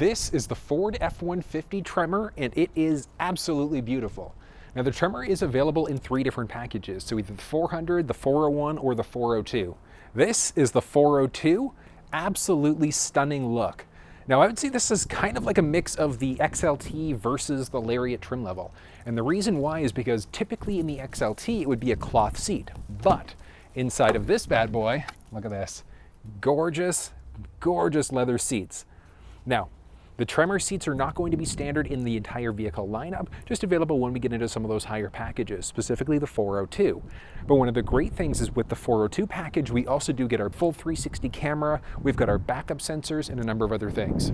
This is the Ford F150 Tremor, and it is absolutely beautiful. Now the Tremor is available in 3 different packages, so either the 400, the 401, or the 402. This is the 402, absolutely stunning look. Now I would say this is kind of like a mix of the XLT versus the Lariat trim level. And the reason why is because typically in the XLT it would be a cloth seat, but inside of this bad boy, look at this, gorgeous, gorgeous leather seats. Now, the Tremor seats are not going to be standard in the entire vehicle lineup, just available when we get into some of those higher packages, specifically the 402. But one of the great things is with the 402 package, we also do get our full 360 camera, we've got our backup sensors, and a number of other things.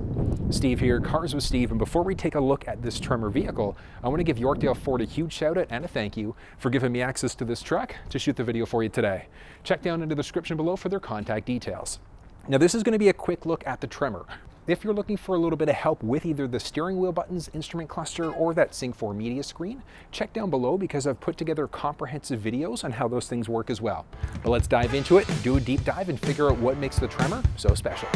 Steve here, Cars with Steve, and before we take a look at this Tremor vehicle, I want to give Yorkdale Ford a huge shout out and a thank you for giving me access to this truck to shoot the video for you today. Check down in the description below for their contact details. Now this is going to be a quick look at the Tremor. If you're looking for a little bit of help with either the steering wheel buttons, instrument cluster, or that Sync 4 media screen, check down below because I've put together comprehensive videos on how those things work as well. But let's dive into it, do a deep dive, and figure out what makes the Tremor so special.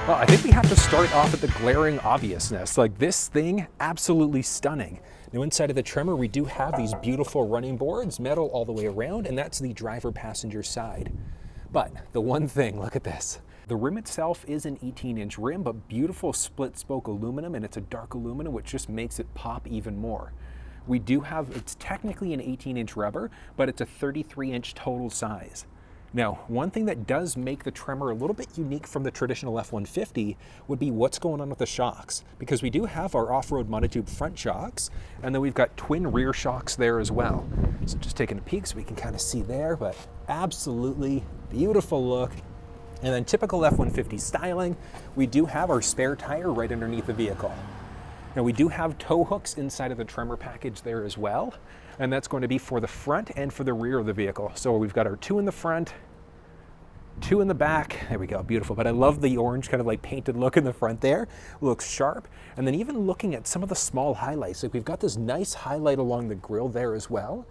Well, I think we have to start off at the glaring obviousness. Like, this thing, absolutely stunning. Now inside of the Tremor, we do have these beautiful running boards, metal all the way around, and that's the driver-passenger side. But the one thing, look at this. The rim itself is an 18-inch rim, but beautiful split spoke aluminum, and it's a dark aluminum, which just makes it pop even more. We do have, it's technically an 18-inch rubber, but it's a 33-inch total size. Now, one thing that does make the Tremor a little bit unique from the traditional F150 would be what's going on with the shocks, because we do have our off-road monotube front shocks, and then we've got twin rear shocks there as well. So just taking a peek so we can kind of see there, but absolutely beautiful look. And then typical F150 styling, we do have our spare tire right underneath the vehicle. Now we do have tow hooks inside of the Tremor package there as well, and that's going to be for the front and for the rear of the vehicle. So we've got our 2 in the front, 2 in the back. There we go, beautiful. But I love the orange kind of like painted look in the front there. Looks sharp. And then even looking at some of the small highlights, like we've got this nice highlight along the grille there as well.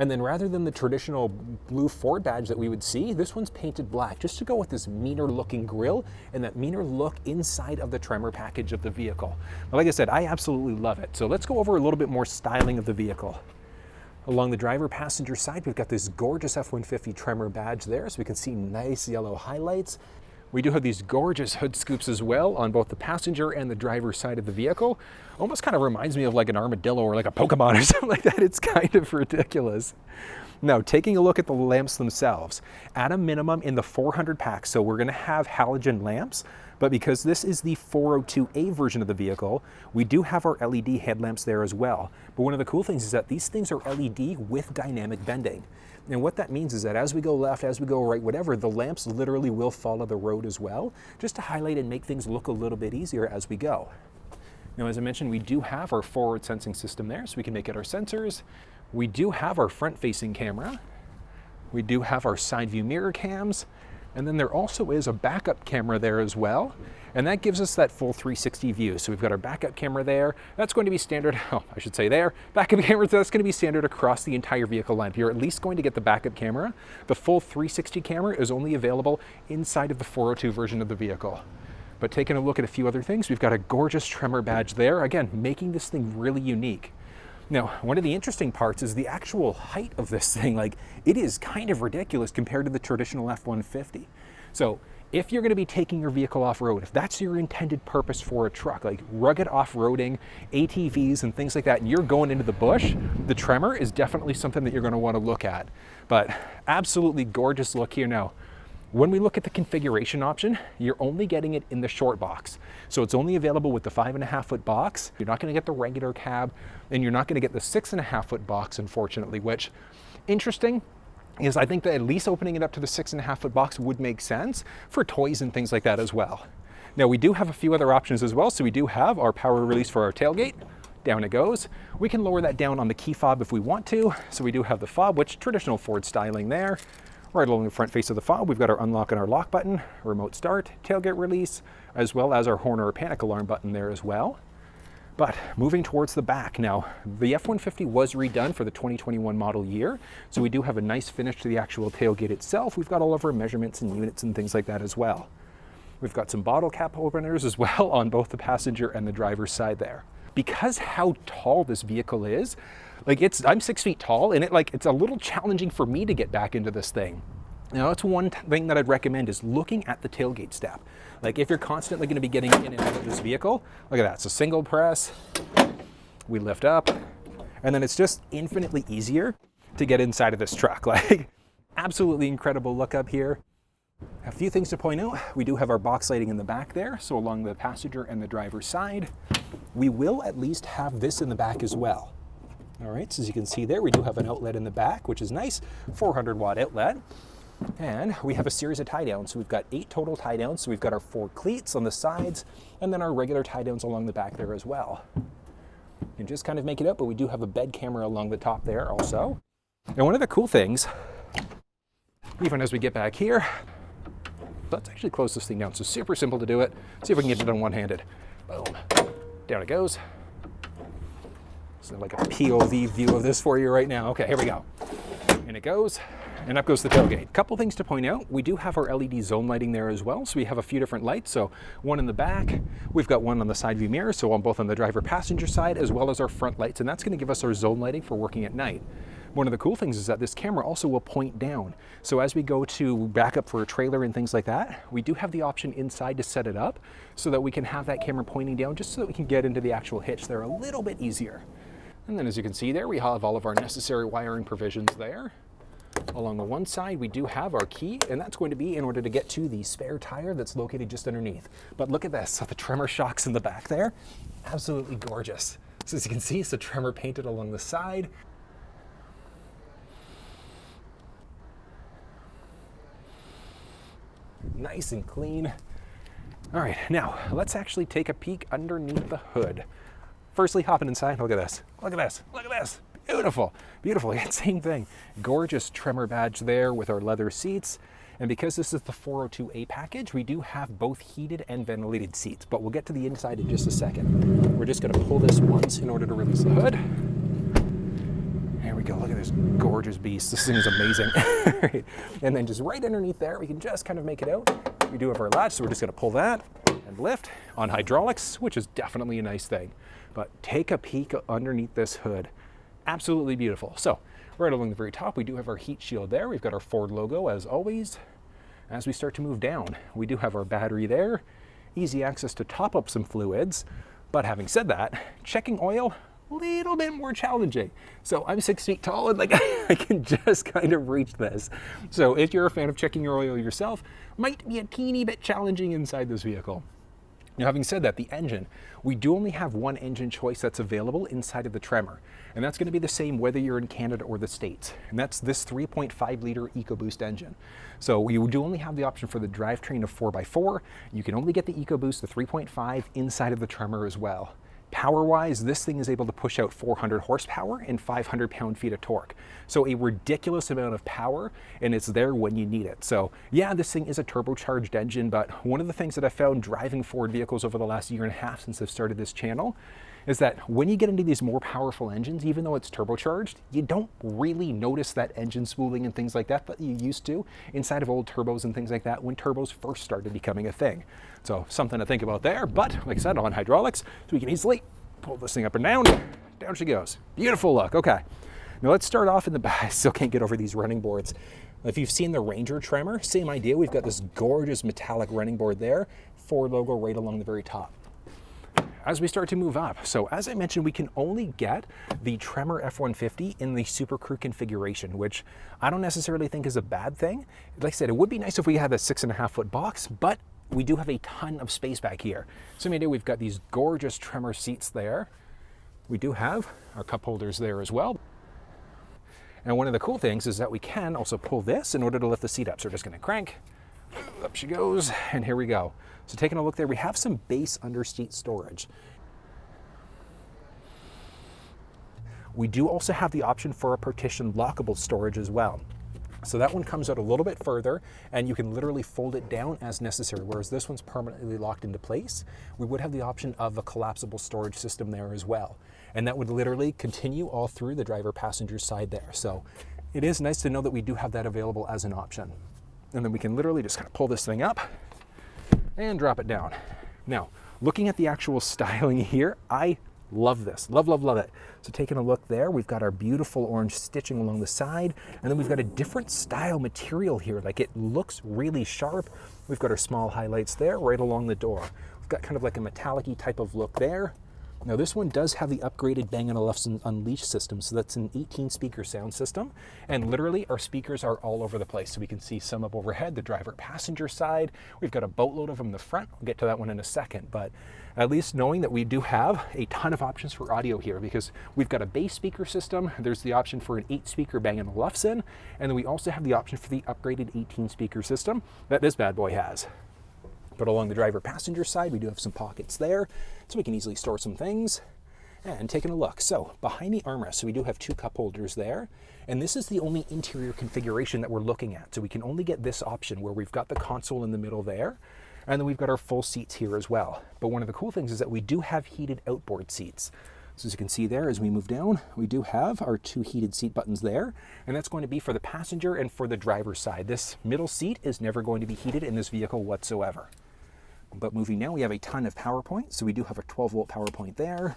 And then rather than the traditional blue Ford badge that we would see, this one's painted black, just to go with this meaner looking grille and that meaner look inside of the Tremor package of the vehicle. But like I said, I absolutely love it. So let's go over a little bit more styling of the vehicle. Along the driver passenger side, we've got this gorgeous F150 Tremor badge there, so we can see nice yellow highlights. We do have these gorgeous hood scoops as well on both the passenger and the driver side of the vehicle. Almost kind of reminds me of like an armadillo or like a Pokemon or something like that. It's kind of ridiculous. Now, taking a look at the lamps themselves, at a minimum in the 400 pack, so we're gonna have halogen lamps, but because this is the 402A version of the vehicle, we do have our LED headlamps there as well. But one of the cool things is that these things are LED with dynamic bending. And what that means is that as we go left, as we go right, whatever, the lamps literally will follow the road as well, just to highlight and make things look a little bit easier as we go. Now, as I mentioned, we do have our forward sensing system there, so we can make it our sensors. We do have our front-facing camera. We do have our side view mirror cams. And then there also is a backup camera there as well. And that gives us that full 360 view. So we've got our backup camera there. That's going to be standard, backup camera, that's going to be standard across the entire vehicle lineup. You're at least going to get the backup camera. The full 360 camera is only available inside of the 402 version of the vehicle. But taking a look at a few other things, we've got a gorgeous Tremor badge there. Again, making this thing really unique. Now, one of the interesting parts is the actual height of this thing. Like, it is kind of ridiculous compared to the traditional F-150. So if you're going to be taking your vehicle off-road, if that's your intended purpose for a truck, like rugged off-roading, ATVs and things like that, and you're going into the bush, the Tremor is definitely something that you're going to want to look at. But absolutely gorgeous look here. Now, when we look at the configuration option, you're only getting it in the short box. So it's only available with the 5.5 foot box. You're not gonna get the regular cab, and you're not gonna get the 6.5 foot box, unfortunately, which, interesting, is I think that at least opening it up to the 6.5 foot box would make sense for toys and things like that as well. Now we do have a few other options as well. So we do have our power release for our tailgate. Down it goes. We can lower that down on the key fob if we want to. So we do have the fob, which traditional Ford styling there. Right along the front face of the fob, we've got our unlock and our lock button, remote start, tailgate release, as well as our horn or panic alarm button there as well. But moving towards the back now, the F-150 was redone for the 2021 model year, so we do have a nice finish to the actual tailgate itself. We've got all of our measurements and units and things like that as well. We've got some bottle cap openers as well on both the passenger and the driver's side there. Because how tall this vehicle is, like I'm 6 feet tall, and it's a little challenging for me to get back into this thing. Now, that's one thing that I'd recommend is looking at the tailgate step. Like if you're constantly going to be getting in and out of this vehicle, look at that. So single press, we lift up, and then it's just infinitely easier to get inside of this truck. Like absolutely incredible look up here. A few things to point out. We do have our box lighting in the back there. So along the passenger and the driver's side, we will at least have this in the back as well. All right, so as you can see there, we do have an outlet in the back, which is nice, 400 watt outlet. And we have a series of tie downs. So we've got 8 total tie downs. So we've got our 4 cleats on the sides and then our regular tie downs along the back there as well. You can just kind of make it up, but we do have a bed camera along the top there also. And one of the cool things, even as we get back here, let's actually close this thing down. So super simple to do it. See if we can get it on one-handed. Boom, down it goes. So like a POV view of this for you right now. Okay, here we go. And it goes. And up goes the tailgate. Couple things to point out. We do have our LED zone lighting there as well. So we have a few different lights. So one in the back, we've got one on the side view mirror. So on both on the driver passenger side, as well as our front lights. And that's going to give us our zone lighting for working at night. One of the cool things is that this camera also will point down. So as we go to back up for a trailer and things like that, we do have the option inside to set it up so that we can have that camera pointing down just so that we can get into the actual hitch there a little bit easier. And then as you can see there, we have all of our necessary wiring provisions there. Along the one side, we do have our key, and that's going to be in order to get to the spare tire that's located just underneath. But look at this, so the Tremor shocks in the back there, absolutely gorgeous. So as you can see, it's the Tremor painted along the side. Nice and clean. All right, now let's actually take a peek underneath the hood. Firstly, hopping inside, look at this, look at this, look at this. Beautiful, beautiful, again, same thing. Gorgeous Tremor badge there with our leather seats. And because this is the 402A package, we do have both heated and ventilated seats, but we'll get to the inside in just a second. We're just gonna pull this once in order to release the hood. There we go, look at this gorgeous beast. This thing is amazing. Right. And then just right underneath there, we can just kind of make it out. We do have our latch, so we're just gonna pull that and lift on hydraulics, which is definitely a nice thing. But take a peek underneath this hood. Absolutely beautiful. So right along the very top, we do have our heat shield there. We've got our Ford logo as always. As we start to move down, we do have our battery there, easy access to top up some fluids. But having said that, checking oil, a little bit more challenging. So I'm 6 feet tall and I can just kind of reach this. So if you're a fan of checking your oil yourself, might be a teeny bit challenging inside this vehicle. Now, having said that, the engine, we do only have one engine choice that's available inside of the Tremor, and that's going to be the same whether you're in Canada or the States, and that's this 3.5 liter EcoBoost engine. So you do only have the option for the drivetrain of 4x4. You can only get the EcoBoost, the 3.5, inside of the Tremor as well. Power-wise, this thing is able to push out 400 horsepower and 500 pound-feet of torque. So a ridiculous amount of power, and it's there when you need it. So yeah, this thing is a turbocharged engine, but one of the things that I found driving Ford vehicles over the last year and a half since I've started this channel is that when you get into these more powerful engines, even though it's turbocharged, you don't really notice that engine spooling and things like that that you used to inside of old turbos and things like that when turbos first started becoming a thing. So something to think about there, but like I said, on hydraulics, so we can easily pull this thing up and down. Down she goes. Beautiful look. Okay. Now let's start off in the back. I still can't get over these running boards. If you've seen the Ranger Tremor, same idea. We've got this gorgeous metallic running board there, Ford logo right along the very top. As we start to move up, so as I mentioned, we can only get the Tremor F150 in the Super Crew configuration, which I don't necessarily think is a bad thing. Like I said, it would be nice if we had a 6.5 foot box, but we do have a ton of space back here. So maybe we've got these gorgeous Tremor seats there. We do have our cup holders there as well. And one of the cool things is that we can also pull this in order to lift the seat up. So we're just gonna crank, up she goes, and here we go. So taking a look there, we have some base under seat storage. We do also have the option for a partition lockable storage as well. So that one comes out a little bit further and you can literally fold it down as necessary, whereas this one's permanently locked into place. We would have the option of a collapsible storage system there as well. And that would literally continue all through the driver passenger side there. So it is nice to know that we do have that available as an option. And then we can literally just kind of pull this thing up and drop it down. Now, looking at the actual styling here, I love this. Love, love, love it. So taking a look there, we've got our beautiful orange stitching along the side, and then we've got a different style material here. Like, it looks really sharp. We've got our small highlights there right along the door. We've got kind of like a metallic-y type of look there. Now this one does have the upgraded Bang & Olufsen Unleashed system, so that's an 18 speaker sound system, and literally our speakers are all over the place. So we can see some up overhead, the driver passenger side. We've got a boatload of them in the front. We'll get to that one in a second, but at least knowing that we do have a ton of options for audio here, because we've got a bass speaker system, there's the option for an 8 speaker Bang & Olufsen, and then we also have the option for the upgraded 18 speaker system that this bad boy has. But along the driver passenger side, we do have some pockets there, so we can easily store some things. And taking a look, so behind the armrest, so we do have 2 cup holders there, and this is the only interior configuration that we're looking at. So we can only get this option where we've got the console in the middle there, and then we've got our full seats here as well. But one of the cool things is that we do have heated outboard seats. So as you can see there, as we move down, we do have our 2 heated seat buttons there, and that's going to be for the passenger and for the driver's side. This middle seat is never going to be heated in this vehicle whatsoever. But moving now, we have a ton of power points. So we do have a 12 volt power point there.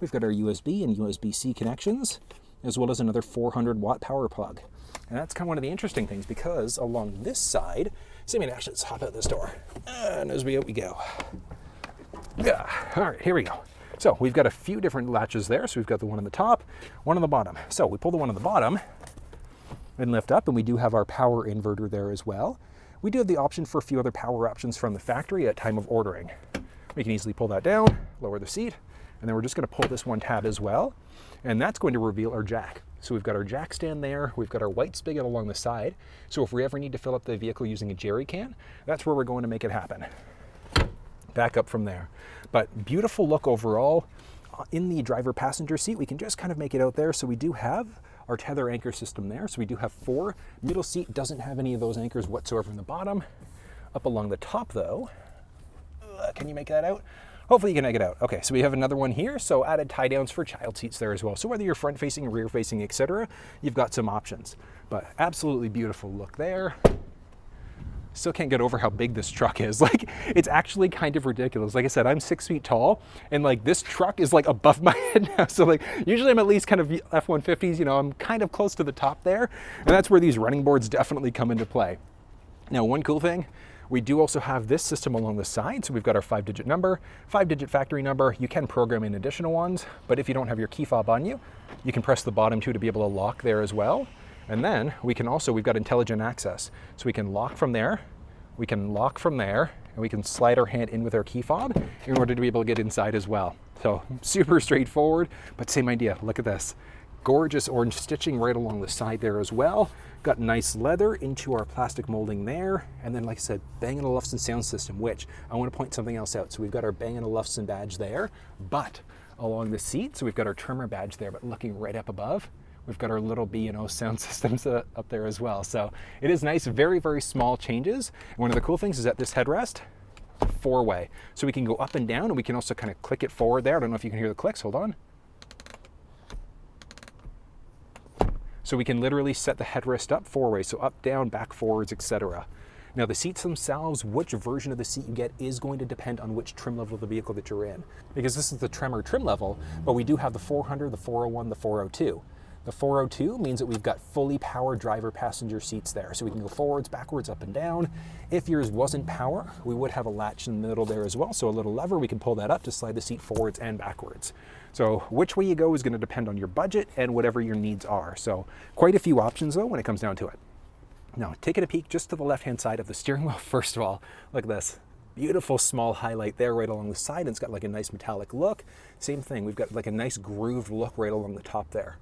We've got our USB and USB-C connections, as well as another 400 watt power plug. And that's kind of one of the interesting things, because along this side, actually let's hop out this door. And as we out we go. Yeah, all right, here we go. So we've got a few different latches there. So we've got the one on the top, one on the bottom. So we pull the one on the bottom and lift up, and we do have our power inverter there as well. We do have the option for a few other power options from the factory at time of ordering. We can easily pull that down, lower the seat, and then we're just going to pull this one tab as well, and that's going to reveal our jack. So we've got our jack stand there, we've got our white spigot along the side, so if we ever need to fill up the vehicle using a jerry can, that's where we're going to make it happen. Back up from there. But beautiful look overall. In the driver passenger seat, we can just kind of make it out there. So we do have our tether anchor system there. So we do have 4. Middle seat doesn't have any of those anchors whatsoever in the bottom. Up along the top though, can you make that out? Hopefully you can make it out. Okay, so we have another one here. So added tie downs for child seats there as well. So whether you're front facing, rear facing, etc., you've got some options. But absolutely beautiful look there. Still can't get over how big this truck is. Like, it's actually kind of ridiculous. Like I said, I'm 6 feet tall, and like this truck is like above my head now. So like usually I'm at least kind of F150s, you know, I'm kind of close to the top there, and that's where these running boards definitely come into play. Now, one cool thing, we do also have this system along the side. So we've got our 5-digit number, 5-digit factory number. You can program in additional ones, but if you don't have your key fob on you, you can press the bottom 2 to be able to lock there as well. And then we can also, we've got intelligent access. So we can lock from there, we can lock from there, and we can slide our hand in with our key fob in order to be able to get inside as well. So super straightforward, but same idea. Look at this. Gorgeous orange stitching right along the side there as well. Got nice leather into our plastic molding there. And then, like I said, Bang & Olufsen sound system, which I want to point something else out. So we've got our Bang & Olufsen badge there, but along the seat, so we've got our Tremor badge there, but looking right up above, we've got our little B&O sound systems up there as well. So it is nice, very, very small changes. And one of the cool things is that this headrest, 4-way. So we can go up and down, and we can also kind of click it forward there. I don't know if you can hear the clicks, hold on. So we can literally set the headrest up 4-way, so up, down, back, forwards, etc. Now the seats themselves, which version of the seat you get is going to depend on which trim level of the vehicle that you're in. Because this is the Tremor trim level, but we do have the 400, the 401, the 402. The 402 means that we've got fully powered driver passenger seats there. So we can go forwards, backwards, up and down. If yours wasn't power, we would have a latch in the middle there as well. So a little lever, we can pull that up to slide the seat forwards and backwards. So which way you go is going to depend on your budget and whatever your needs are. So quite a few options though when it comes down to it. Now taking a peek just to the left-hand side of the steering wheel. First of all, look at this. Beautiful small highlight there right along the side. And it's got like a nice metallic look. Same thing, we've got like a nice grooved look right along the top there.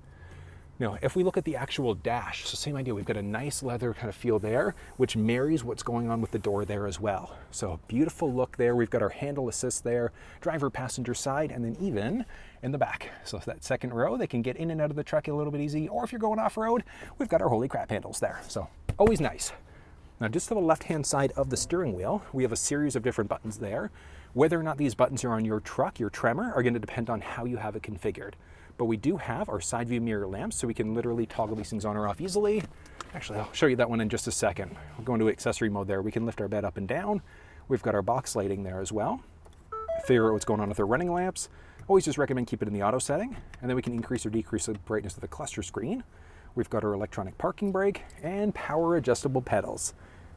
Now, if we look at the actual dash, so same idea, we've got a nice leather kind of feel there, which marries what's going on with the door there as well. So beautiful look there. We've got our handle assist there, driver passenger side, and then even in the back. So that second row, they can get in and out of the truck a little bit easy, or if you're going off-road, we've got our holy crap handles there. So always nice. Now, just to the left-hand side of the steering wheel, we have a series of different buttons there. Whether or not these buttons are on your truck, your Tremor, are going to depend on how you have it configured. But we do have our side view mirror lamps, so we can literally toggle these things on or off easily. Actually, I'll show you that one in just a second. We'll go into accessory mode there. We can lift our bed up and down. We've got our box lighting there as well. Figure out what's going on with our running lamps. Always just recommend keep it in the auto setting, and then we can increase or decrease the brightness of the cluster screen. We've got our electronic parking brake and power adjustable pedals.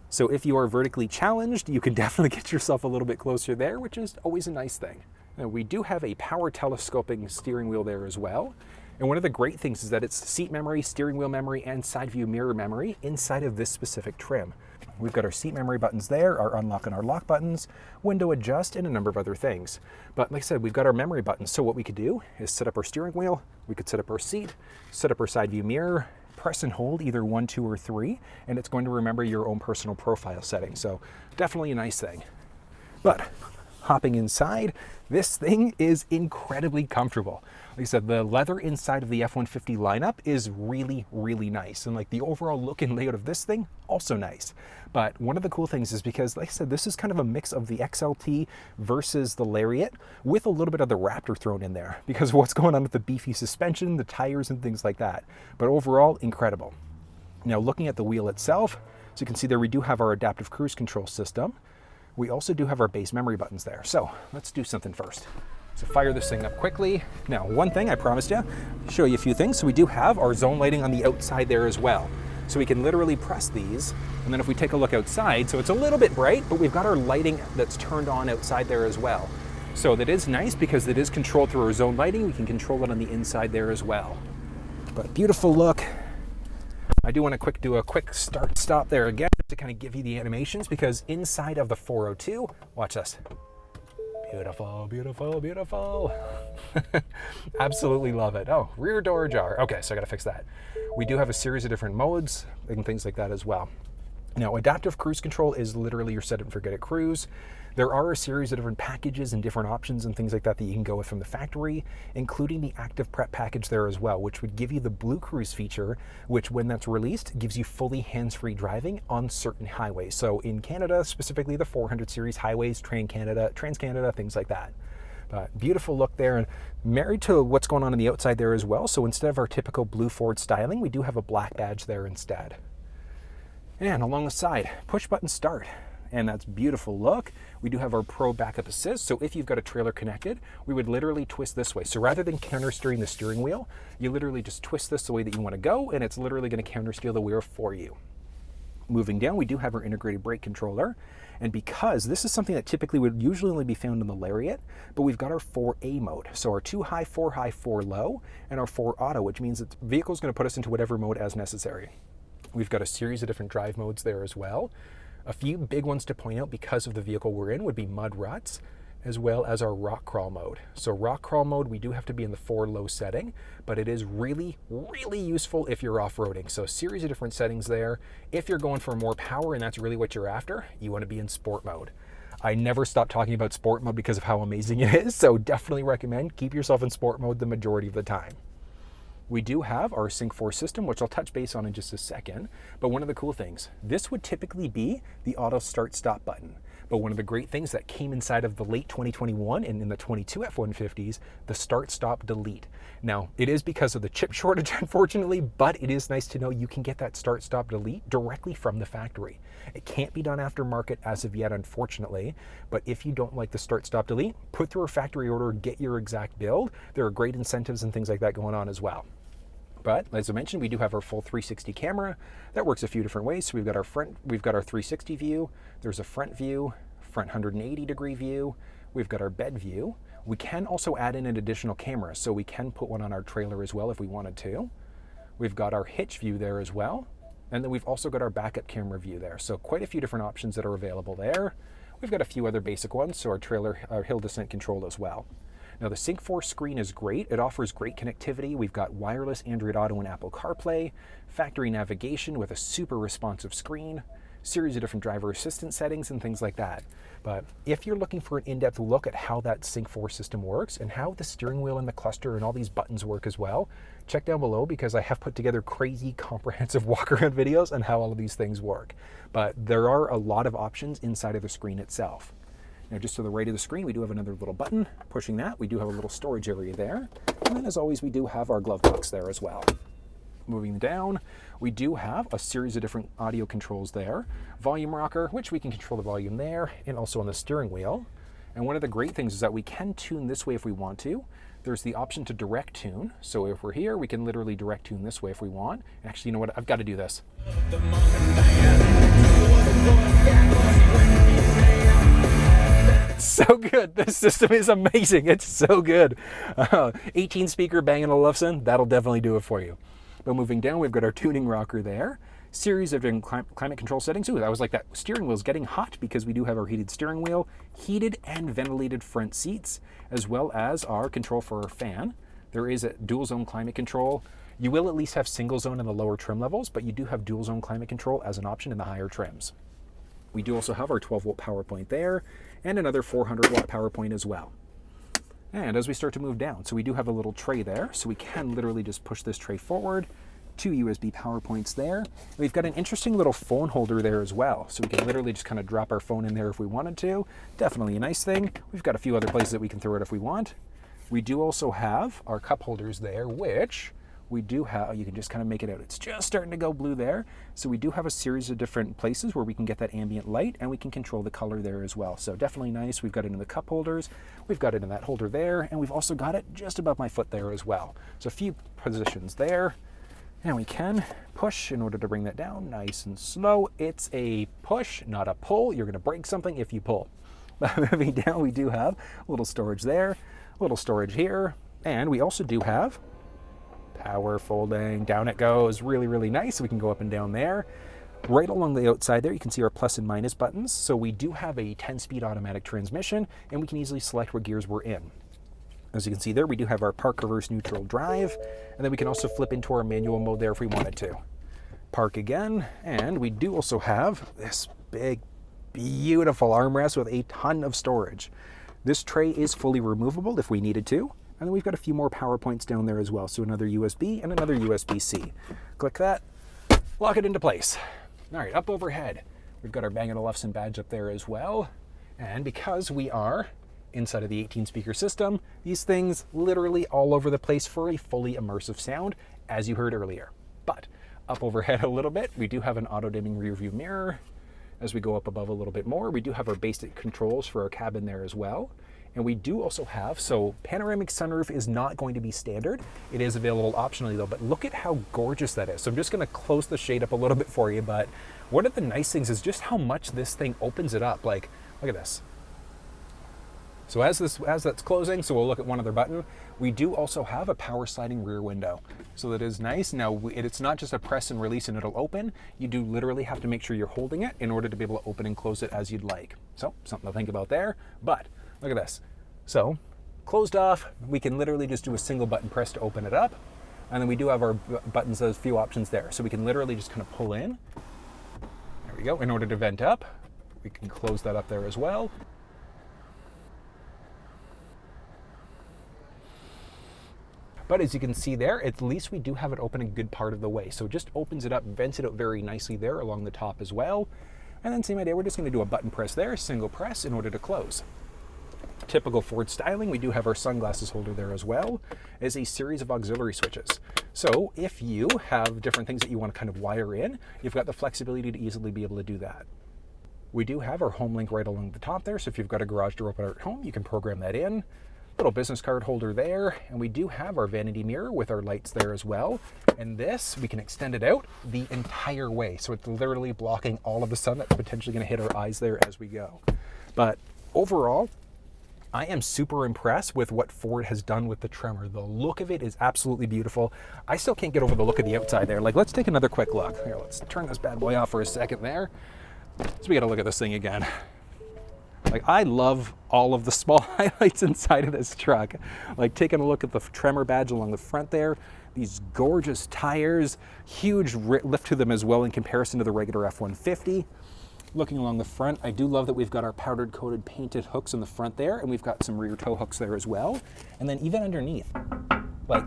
So if you are vertically challenged, you can definitely get yourself a little bit closer there, which is always a nice thing. Now, we do have a power telescoping steering wheel there as well. And one of the great things is that it's seat memory, steering wheel memory, and side view mirror memory inside of this specific trim. We've got our seat memory buttons there, our unlock and our lock buttons, window adjust, and a number of other things. But like I said, we've got our memory buttons. So what we could do is set up our steering wheel, we could set up our seat, set up our side view mirror, press and hold either 1, 2, or 3, and it's going to remember your own personal profile setting. So definitely a nice thing. But hopping inside, this thing is incredibly comfortable. Like I said, the leather inside of the F-150 lineup is really, really nice. And like the overall look and layout of this thing, also nice. But one of the cool things is because, like I said, this is kind of a mix of the XLT versus the Lariat with a little bit of the Raptor thrown in there because of what's going on with the beefy suspension, the tires, and things like that. But overall, incredible. Now, looking at the wheel itself, so you can see there we do have our adaptive cruise control system. We also do have our base memory buttons there. So let's do something first. So fire this thing up quickly. Now, one thing I promised you, show you a few things. So we do have our zone lighting on the outside there as well. So we can literally press these, and then if we take a look outside, so it's a little bit bright, but we've got our lighting that's turned on outside there as well. So that is nice because it is controlled through our zone lighting. We can control it on the inside there as well. But beautiful look. I do want to do a quick start stop there again to kind of give you the animations because inside of the 402, watch this. Beautiful, beautiful, beautiful. Absolutely love it. Oh, rear door ajar. Okay, so I got to fix that. We do have a series of different modes and things like that as well. Now, adaptive cruise control is literally your set it and forget it cruise. There are a series of different packages and different options and things like that that you can go with from the factory, including the active prep package there as well, which would give you the Blue Cruise feature, which when that's released, gives you fully hands-free driving on certain highways. So in Canada, specifically the 400 series highways, Trans-Canada, things like that. But beautiful look there, and married to what's going on the outside there as well. So instead of our typical blue Ford styling, we do have a black badge there instead. And along the side, push button start. And that's beautiful look. We do have our Pro Backup Assist. So if you've got a trailer connected, we would literally twist this way. So rather than counter steering the steering wheel, you literally just twist this the way that you want to go, and it's literally going to counter steer the wheel for you. Moving down, we do have our integrated brake controller. And because this is something that typically would usually only be found in the Lariat, but we've got our 4A mode. So our 2 high, 4 high, 4 low, and our 4 auto, which means that the vehicle is going to put us into whatever mode as necessary. We've got a series of different drive modes there as well. A few big ones to point out because of the vehicle we're in would be mud ruts, as well as our rock crawl mode. So rock crawl mode, we do have to be in the 4 low setting, but it is really, really useful if you're off-roading. So a series of different settings there. If you're going for more power and that's really what you're after, you want to be in sport mode. I never stop talking about sport mode because of how amazing it is, so definitely recommend keep yourself in sport mode the majority of the time. We do have our Sync 4 system, which I'll touch base on in just a second. But one of the cool things, this would typically be the auto start stop button. But one of the great things that came inside of the late 2021 and in the 22 F-150s, the start stop delete. Now, it is because of the chip shortage, unfortunately, but it is nice to know you can get that start stop delete directly from the factory. It can't be done aftermarket as of yet, unfortunately, but if you don't like the start stop delete, put through a factory order, get your exact build. There are great incentives and things like that going on as well. But as I mentioned, we do have our full 360 camera. That works a few different ways. So we've got our 360 view. There's a front view, front 180 degree view. We've got our bed view. We can also add in an additional camera, so we can put one on our trailer as well if we wanted to. We've got our hitch view there as well. And then we've also got our backup camera view there. So quite a few different options that are available there. We've got a few other basic ones, so our hill descent control as well. Now the Sync 4 screen is great. It offers great connectivity. We've got wireless Android Auto and Apple CarPlay, factory navigation with a super responsive screen, series of different driver assistance settings and things like that. But if you're looking for an in-depth look at how that Sync 4 system works and how the steering wheel and the cluster and all these buttons work as well, check down below because I have put together crazy comprehensive walk-around videos on how all of these things work. But there are a lot of options inside of the screen itself. Now, just to the right of the screen, we do have another little button. Pushing that, we do have a little storage area there. And then, as always, we do have our glove box there as well. Moving down, we do have a series of different audio controls there. Volume rocker, which we can control the volume there, and also on the steering wheel. And one of the great things is that we can tune this way if we want to. There's the option to direct tune. So if we're here, we can literally direct tune this way if we want. Actually, you know what? I've got to do this. So good. This system is amazing. It's so good. 18 speaker Bang & Olufsen, that'll definitely do it for you. But moving down, we've got our tuning rocker there. Series of different climate control settings. Ooh, that was like that steering wheel's getting hot because we do have our heated steering wheel, heated and ventilated front seats, as well as our control for our fan. There is a dual zone climate control. You will at least have single zone in the lower trim levels, but you do have dual zone climate control as an option in the higher trims. We do also have our 12 volt power point there and another 400 watt power point as well. And as we start to move down, so we do have a little tray there, so we can literally just push this tray forward. 2 USB power points there. We've got an interesting little phone holder there as well, so we can literally just kind of drop our phone in there if we wanted to. Definitely a nice thing. We've got a few other places that we can throw it if we want. We do also have our cup holders there, which we do have, you can just kind of make it out. It's just starting to go blue there. So we do have a series of different places where we can get that ambient light, and we can control the color there as well. So definitely nice. We've got it in the cup holders. We've got it in that holder there, and we've also got it just above my foot there as well. So a few positions there. And we can push in order to bring that down nice and slow. It's a push, not a pull. You're going to break something if you pull. Moving down, we do have a little storage there, a little storage here, and we also do have power folding. Down it goes. Really, really nice. We can go up and down there. Right along the outside there, you can see our plus and minus buttons. So we do have a 10-speed automatic transmission, and we can easily select what gears we're in. As you can see there, we do have our park, reverse, neutral, drive, and then we can also flip into our manual mode there if we wanted to. Park again, and we do also have this big, beautiful armrest with a ton of storage. This tray is fully removable if we needed to, and then we've got a few more power points down there as well, so another USB and another USB-C. Click that, lock it into place. All right, up overhead, we've got our Bang & Olufsen badge up there as well, and because we are inside of the 18-speaker system, these things literally all over the place for a fully immersive sound, as you heard earlier. But up overhead a little bit, we do have an auto-dimming rear view mirror. As we go up above a little bit more, we do have our basic controls for our cabin there as well. And we do also have, so panoramic sunroof is not going to be standard. It is available optionally though, but look at how gorgeous that is. So I'm just gonna close the shade up a little bit for you, but one of the nice things is just how much this thing opens it up. Like, look at this. So as that's closing, so we'll look at one other button. We do also have a power sliding rear window. So that is nice. Now, it's not just a press and release and it'll open. You do literally have to make sure you're holding it in order to be able to open and close it as you'd like. So something to think about there, but look at this. So closed off, we can literally just do a single button press to open it up. And then we do have our buttons, those few options there. So we can literally just kind of pull in. There we go. In order to vent up, we can close that up there as well. But as you can see there, at least we do have it open a good part of the way. So it just opens it up, vents it out very nicely there along the top as well. And then same idea, we're just gonna do a button press there, single press in order to close. Typical Ford styling, we do have our sunglasses holder there as well as a series of auxiliary switches. So if you have different things that you want to kind of wire in, you've got the flexibility to easily be able to do that. We do have our home link right along the top there, so if you've got a garage door opener at home, you can program that in. Little business card holder there, and we do have our vanity mirror with our lights there as well. And this, we can extend it out the entire way, so it's literally blocking all of the sun that's potentially going to hit our eyes there as we go. But overall, I am super impressed with what Ford has done with the Tremor. The look of it is absolutely beautiful. I still can't get over the look of the outside there. Like, let's take another quick look. Here, let's turn this bad boy off for a second there. So we got to look at this thing again. Like, I love all of the small highlights inside of this truck. Like, taking a look at the Tremor badge along the front there, these gorgeous tires, huge lift to them as well in comparison to the regular F150. Looking along the front, I do love that we've got our powdered coated painted hooks in the front there, and we've got some rear tow hooks there as well. And then even underneath, like,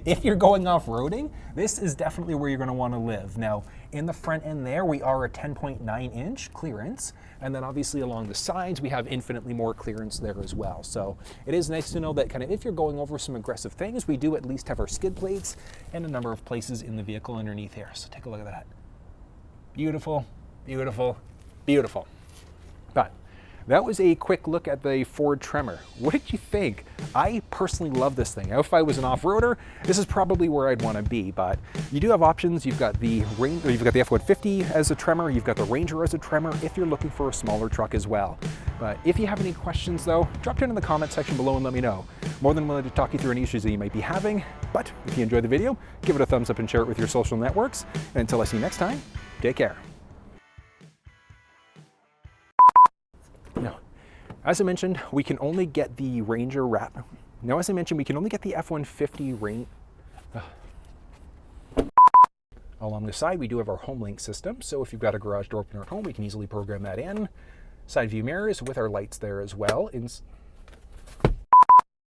If you're going off-roading, this is definitely where you're going to want to live. Now, in the front end there, we are a 10.9-inch clearance, and then obviously along the sides, we have infinitely more clearance there as well. So it is nice to know that kind of if you're going over some aggressive things, we do at least have our skid plates and a number of places in the vehicle underneath here. So take a look at that. Beautiful, beautiful, beautiful. But that was a quick look at the Ford Tremor. What did you think? I personally love this thing. Now, if I was an off-roader, this is probably where I'd want to be, but you do have options. You've got the F150 as a Tremor, you've got the Ranger as a Tremor if you're looking for a smaller truck as well. But if you have any questions though, drop down in the comment section below and let me know. More than willing to talk you through any issues that you might be having, but if you enjoyed the video, give it a thumbs up and share it with your social networks. And until I see you next time, take care. Now, as I mentioned, we can only get the Ranger wrap. Now, as I mentioned, we can only get the F150 Along the side, we do have our home link system. So if you've got a garage door opener at home, we can easily program that in. Side view mirrors with our lights there as well.